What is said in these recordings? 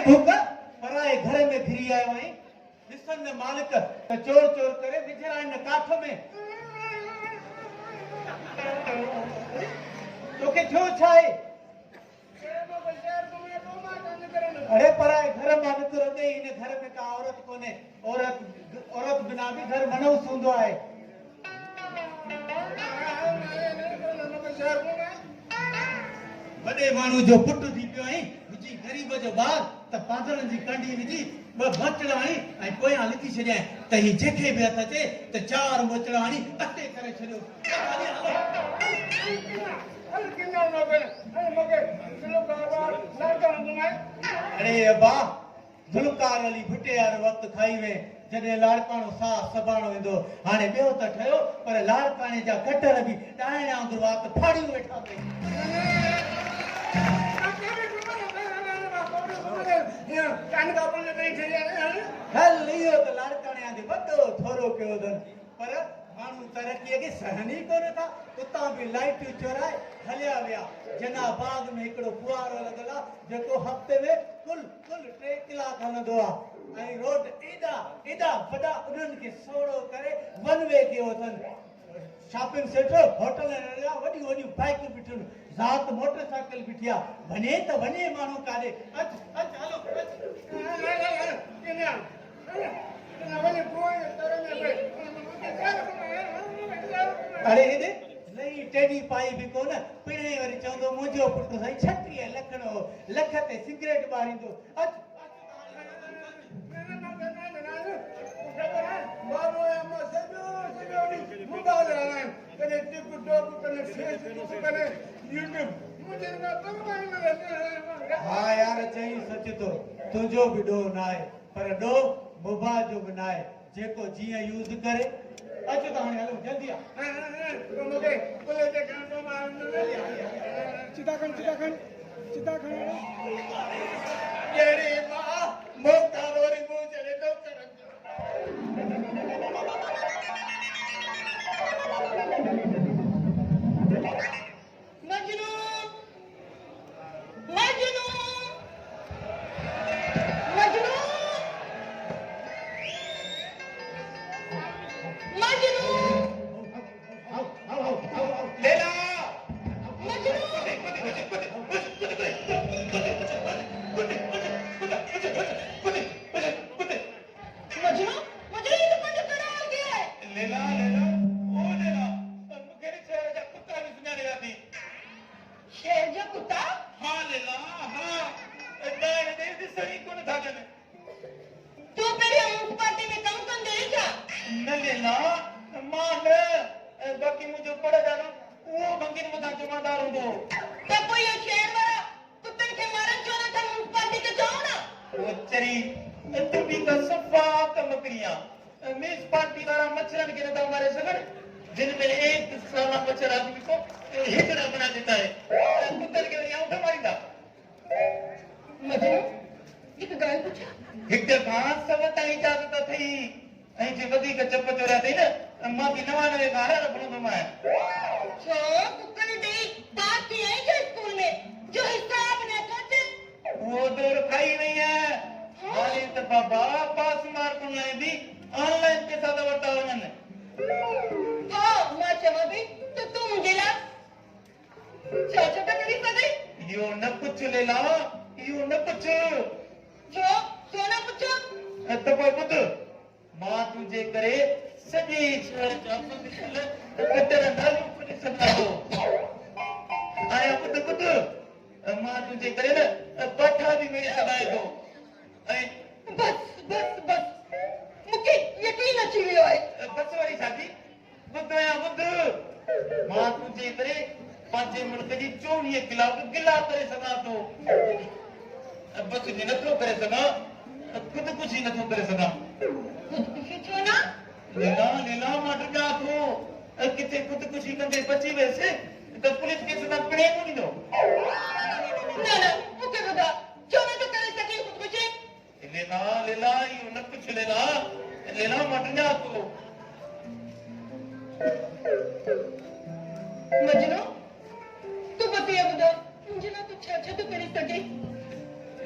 तूक पराए घर में फिरी आयो आई दिसन ने मालिक चोर चोर करे विचरा इन काठ में तो के छो छाए अरे पराए घर में मित्र दे इन घर में का औरत कोने औरत बिना भी घर मनो सुंदो आए बड़े मानू जो पुट थी पियो आई विजी गरीब जो बार त पादरन जी कंडी विजी ब बचड़ाणी ऐं पोयां लिखी छॾियां त ही जेके बि हथ अचे त चार बचड़ाणी अटे करे छॾियो अरे अबा ज़ुल्फ़कार अली भुटे वारो वक़्तु खाई वे जॾहिं लाड़काणो साह सभाणो ईंदो हाणे ॿियो त ठहियो पर लाड़काणे जा कटर बि ॾाहिण वांगुरु वात फाड़ियूं वेठा पई हल इहो त लाड़काणियां खे वॾो थोरो कयो अथनि पर माण्हू तरक़ीअ खे सहन ई कोन था उतां बि लाइटियूं चोराए हलिया विया जना बाग में हिकिड़ो फुआरो लॻल आहे जेको हफ़्ते में कुल 3 कलाक हलंदो आहे ऐं रोड एॾा वॾा उन्हनि खे सोड़ो करे वन वे कयो अथनि शॉपिंग सेंटर होटल वॾियूं वॾियूं बाइकूं बीठियूं ज़ात मोटरसाइकिल बीठी आहे वञे त वञे माण्हू काॾे अच हलो अरे हेॾे नई टेडी पाई बि कोन पिणे वरी चवंदो मुंहिंजो पुटु साईं 36 लखणो लख ते सिगरेट ॿारींदो अच हाँ यार चई सच तो तुझो भी डो ना है पर डो मुबा जो भी ना है जेको जीअं यूज करे अच तो हाणे हलो जल्दी आ चिता खण अरे मां मोका वरी मुंह चले तो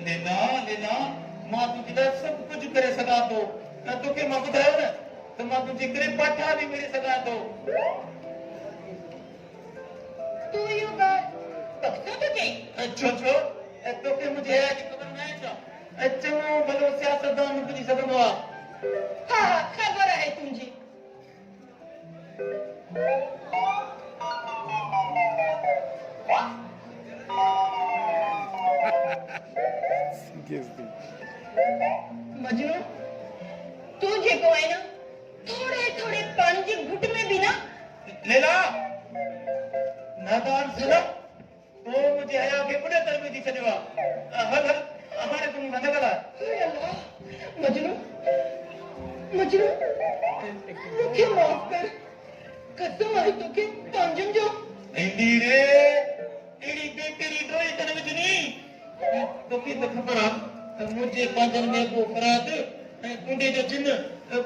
लेना लेना मां तुझे लाइ सभु कुझु करे सघां थो ऐं तोखे मां ॿुधायो न त मां तुंहिंजे करे पाठा बि मिली सघां थो तूं इहो ॻाल्हि पक्को थो चई छो छो तोखे मुंहिंजे हया जी ख़बर न आहे छा चङो भलो सियासतदान पुॼी सघंदो आहे हा ख़बर आहे तुंहिंजी मजनू तूं जेको आहे न थोड़े थोड़े पानी जे घुट में बि न लेला नादान सुन तो मुझे हया के बुढ़े तर में दी छॾियो आहे हल हल हाणे तूं मूंखां न ॻाल्हाए मजनू मजनू मूंखे माफ़ कर कसम आहे तोखे पंहिंजनि जो ईंदी रे अहिड़ी बेकरी ड्रोई तन विझनी तोखे त ख़बर आहे त मुंहिंजे पंहिंजनि में को फराद ऐं कुंडे जो चिन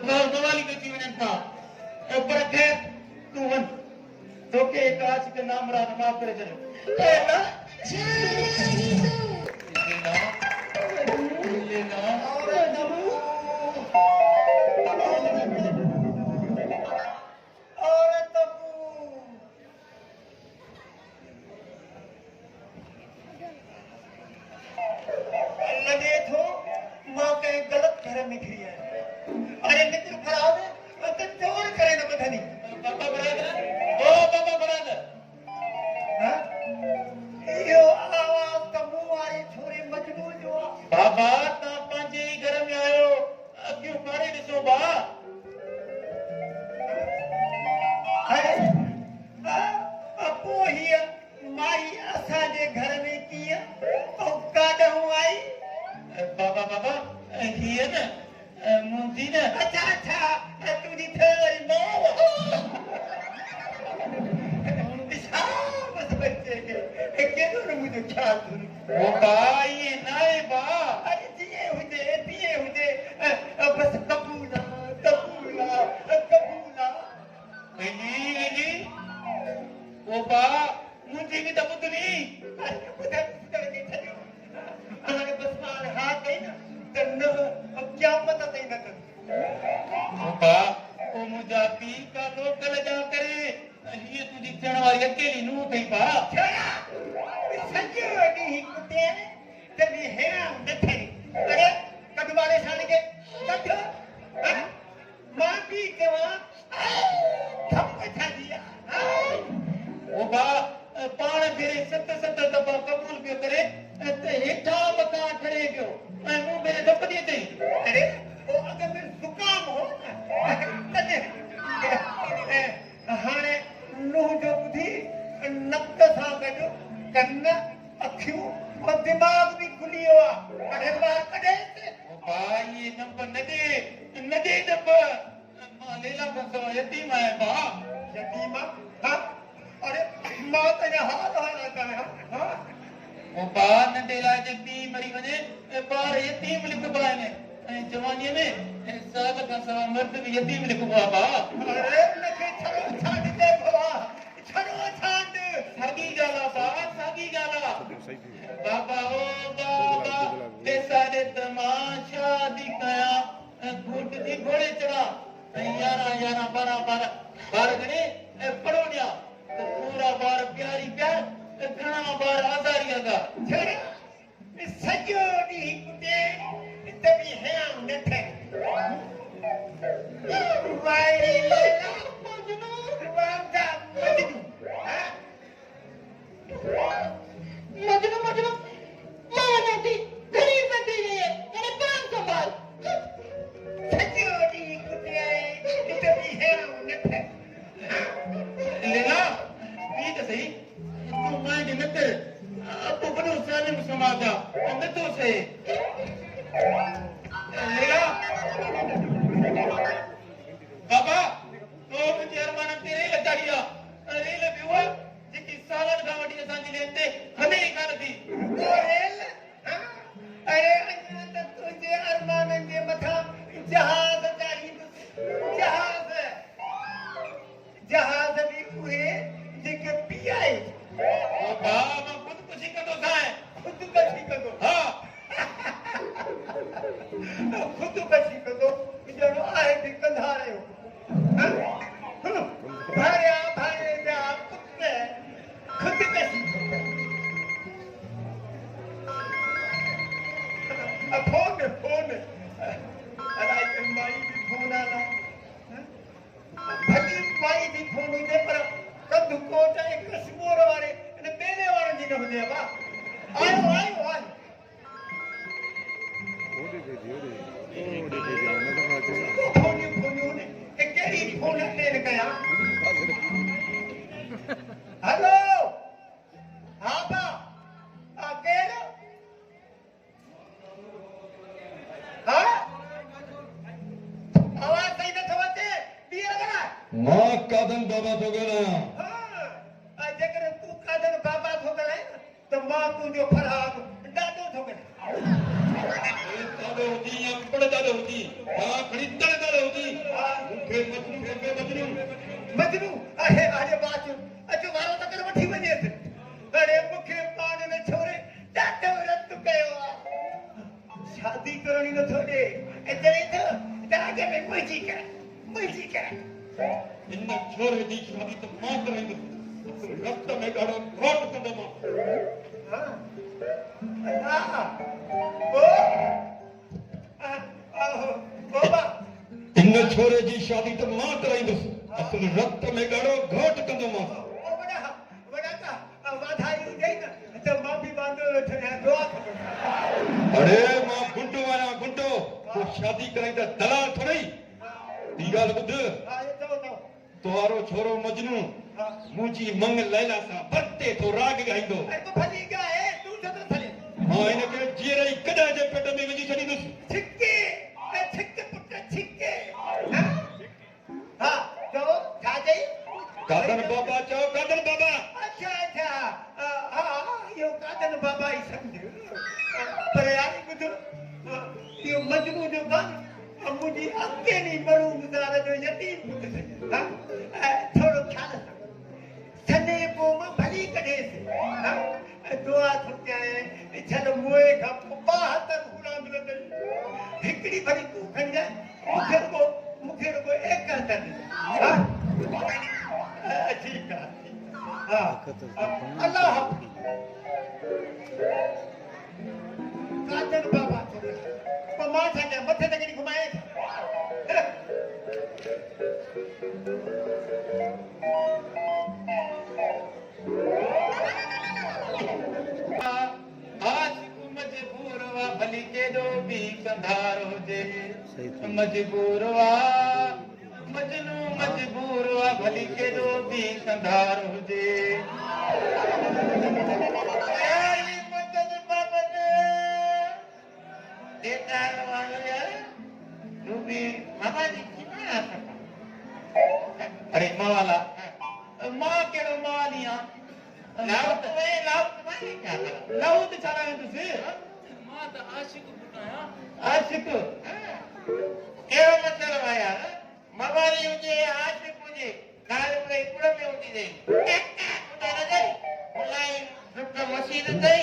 भाव नवाली में थी वञनि था पर ख़ैर तूं वञ तोखे काश के नाम रात माफ़ करे छॾियो लेला लेला लगे थो मां कंहिं ग़लति घर में घिरी आहियां अरे मित्र फराद त चोर करे न ॿुधनी बाबा बरादर ओ बाबा बरादर इहो आवाज़ त मूं वारी छोरी मजनू जो आहे बाबा तव्हां पंहिंजे ई घर में आहियो अखियूं फाड़े ॾिसो बा पोइ हीअ माई असांजे घर में कीअं ऐं काॾहूं आई बाबा बाबा हीअ न मुंहिंजी न अच्छा अच्छा तुंहिंजी थोरी माउ शाबाश बच्चे खे केॾो न मुंहिंजो ख़्यालु थो ओ बा ईअं न आहे बा अरे जीअं हुजे तीअं हुजे बसि क़बूल आहे क़बूल आहे क़बूल आहे लिली ओ बा मुंहिंजी बि त ॿुधनी हाणे बसि मां हा कई न त न क़यामत ताईं न कंदी ओ बा ओ मुंहिंजा पीउ का लोकल जा करे हीअ तुंहिंजी थियण वारी अकेली नूंहं अथई बा सॼो ॾींहुं कुटे त बि हेरां न थिए अरे कढ वारे साल खे कढ मां बि चवां थप छाजी आहे ओ बा पाण भेरे सत सत दफ़ा क़बूल पियो करे त हेठां मथां ठरे पियो ऐं मूं भेरे डप थी अचई अरे वो अगर में जुकाम हो तॾहिं हाणे नूह जो ॿुधी नक सां गॾु कन अखियूं और दिमाग़ बि खुली वियो आहे कॾहिं ॿार कॾहिं ओ बा इहे नंब न ॾे डप मां लेला खां सवाइ यतीम आहियां बा यतीम हा अरे मां त अञा हाल कयां हा ओ बा नंढे लाइ जे पीउ मरी वञे ॿार यतीम लिखबा आहिनि ऐं जवानीअ में साल खां सवाइ मर्द बि यतीम लिखबो आहे बा अरे उनखे छड़ो छाॾ दे बाबा छड़ो छाॾ साॻी ॻाल्हि आहे बा साॻी ॻाल्हि आहे बाबा ओ बाबा पैसा ॾे त मां शादी कयां घोट जी घोड़े चढ़ा ऐं 11 12 ॿार घणे पढ़ो ॾियां त पूरा ॿार प्यारी प्यार घणा ॿार आज़ारी अॻा सॼो ॾींहुं कुटे त बि हेरां न थिए वाइड़ी लेला मजनू वांदा मजनू मजनू मजनू मां वञां थी घणी इज़त थी वई आहे हाणे पाण संभाल सॼो ॾींहुं कुटे त बि हेरां न थिए लेला पी त सही तूं माइंड न कर अबो वॾो सालिम समाज आहे नथो सहे लेला बाबा तो मुंहिंजे अरमाननि ते रेल चाढ़ी आहे रेल बि उहा जेकी सालनि खां वठी असांजी लेन ते हले ई कान थी रेल अरे अञा त तुंहिंजे अरमाननि जे मथां जहाज़ चाढ़ींदुसि जहाज़ बि उहे जेके पीआई ओ बा मां ख़ुदकुशी कंदो सां ख़ुदकुशी कंदो हा घोट एक स्मोर वाले ने बेले वाले जी ने हुंदे बा आयो आयो आयो फोनियो ने ए केड़ी फोन ने कया हेलो हां बा आ केर हां आवाज सही न थवते बियर करा मां कादन बाबा तो गना हां आ जेकर तू कादन बाबा थो गले तो मां तू जो फरहाद डाडो थो गले ताले होती या पड़ ताले होती हां खड़ी तड़ ताले होती मुखे मजनू मजनू आहे आहे बात अचो वारो तकर वठी वने अरे मुखे पान ने छोरे डाडो रत कयो शादी करणी न थोड़े एतरे तो दागे में मजी कर इन छोरे दी शादी तो मां करेंगे रक्त में गाड़ो घोट कंदम हां अल्लाह ओ आहो बाबा इन छोरे जी शादी तो मां कराइंदुस असल रक्त में गाड़ो घोट कंदम ओ बड़ा का वाधाई हुई न तो मां भी बांधो वेठे दुआ अरे मां गुंडो वाला गुंडो तो शादी कराई तो दलाल थोड़ी दी गाल बुध हां ये तो तोरो छोरो मजनू मुजी मंग लैला सा बत्ते तो राग गाइंदो अरे तो फली गा है तू तो थले हां इन के जीरे कदा जे पेट में विजी छडी दुस छिक्के पुट छिक्के हां तो छाजे कादन बाबा चो कादन बाबा अच्छा हां यो कादन बाबा ही समझ पर यार बुध यो मजनू जो बन मुझी अकेली मरू गुजारा जो यतीम पुट हां थोड़ो ख्याल सने को भली कढे से हां दुआ थुत्या है छल मोए का 72 गुना मिलंद हिकड़ी भली तू खण जा मुखे को एक करता हां ठीक है हां अल्लाह कादन बाबा तो पमा था मथे तक घुमाए भली के दो भी कंधार हो जे मजबूर वा मजनू मजबूर वा भली के दो भी कंधार हो जे मदद बाबन देता वाला यार तू भी मामा जी कितना अरे माँ वाला माँ केड़ो माँ लिया लाउत भाई क्या लाउत चला है तुझे मां तो आशिक बुटाया आशिक केड़ो मतलब है यार मवारी मुझे आशिक मुझे काल में कुड़ में होती दे उतार दे मुलाई रुक मसीद दे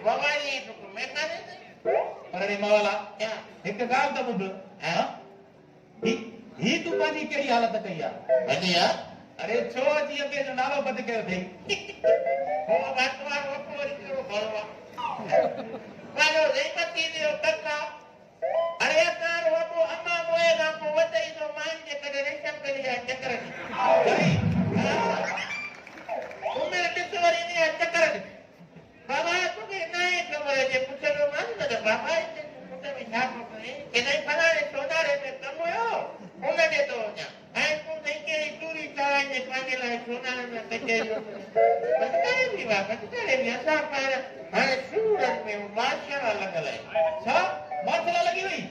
मवारी रुक मैं काने दे अरे मावाला क्या एक गाल तो बुध हां ही तू पानी केड़ी हालत कई आ अरे छो जी के जो नालो बद कयो थई वो बातवार वो कोरी करो भरवा वालो रेपती दियो तक्का अरे तार वो को अम्मा मोए ना को वतई जो मान के करे रेशम करिया चक्कर नहीं तुमे किसवरी ने चक्कर बाबा तू के नहीं खबर जे पुछलो मान न बाबा के पुछे में ना को के नहीं फलाने सोनारे में कमयो उमे दे तो आई को नहीं के चूरी चाय ने पागेला सोनारे में कटे बचकारे भी ऐसा पर हां सूरत में माशाल्लाह लगल है अच्छा माशाल्लाह लगी हुई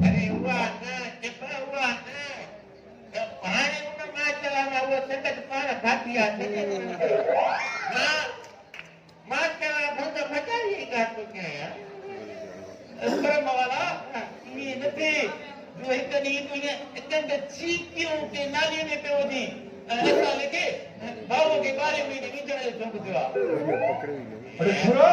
अरे हुआ ना चपा हुआ ना जब पानी में माशाल्लाह में वो संगत पाना खातिया हां माशाल्लाह भंग फटाई का तो क्या यार पर मवाला ये नते जो एक नी तो ने इतने चीकियों के नाली में पे होती ऐसा लेके बाबू के बारे में नहीं चले झोंक दिया अरे छोरा